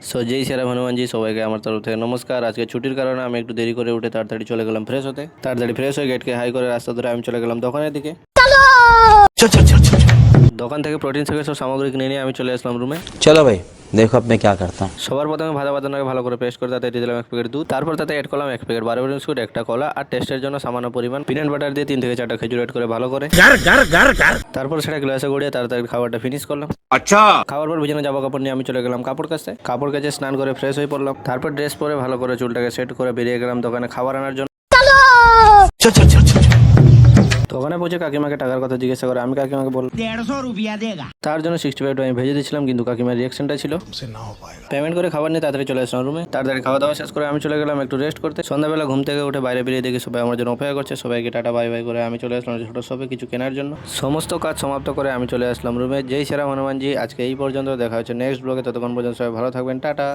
So যেই সেরা হনুমানজি সবাইকে আমার তরফ থেকে নমস্কার। আজকে ছুটির কারণে আমি একটু দেরি করে উঠে তাড়াতাড়ি চলে গেলাম ফ্রেশ হতে। তাড়াতাড়ি ফ্রেশ হয়ে গেটকে হাই করে রাস্তা ধরে আমি চলে গেলাম দোকানের দিকে। দোকান থেকে প্রোটিন থেকে সব সামগ্রী কিনে নিয়ে আমি চলে আসলাম রুমে। चलो भाई देखो अब मैं क्या करता हूँ। সবার প্রথমে ভাজা বাদামটাকে ভালো করে পেস্ট করে তাতে দিয়ে দিলাম 1 প্যাকেট দুধ। তারপর তাতে অ্যাড করলাম 1 প্যাকেট বারো বিস্কুট, একটা কলা আর টেস্টের জন্য সামান্য পরিমাণ পিনাট বাটার দিয়ে 3 থেকে 4টা খেজুর অ্যাড করে ভালো করে তারপর সেটা গ্লাসে গড়িয়ে তাড়াতাড়ি খাবারটা ফিনিশ করলাম। अच्छा। খাওয়ার পর বিছানা জামা কাপড় নিয়ে আমি চলে গেলাম কাপড় কাচতে। কাপড় কাচে স্নান করে ফ্রেশ হয়ে পড়লাম। তারপর ড্রেস পরে ভালো করে চুলটাকে সেট করে বেরিয়ে গেলাম দোকানে খাবার আনার জন্য। দোকানে পৌঁছে কাকিমাকে টাকার কথা জিজ্ঞাসা করে আমি কাকিমাকে বললাম 150 रुपया देगा। তার জন্য 65 আমি ভেজে দিয়েছিলাম, কিন্তু কাকিমার রিয়াকশনটা ছিল পেমেন্ট করে খাবার নিয়ে তাড়াতাড়ি চলে আসলাম রুমে। তাড়াতাড়ি খাওয়া দাওয়া শেষ করে আমি চলে গেলাম একটু রেস্ট করতে। সন্ধ্যাবেলা ঘুম থেকে উঠে বাইরে বেরিয়ে দেখি সবাই আমার জন্য অপেক্ষা করছে। সবাইকে টাটা বাই বাই করে আমি চলে আসলাম ছোট শপে কিছু কেনার জন্য। সমস্ত কাজ সমাপ্ত করে আমি চলে আসলাম রুমে। যেই সেরা হনুমানজি আজকে এই পর্যন্ত, দেখা হচ্ছে নেক্সট ব্লগে। ততক্ষণ পর্যন্ত সবাই ভালো থাকবেন, টাটা।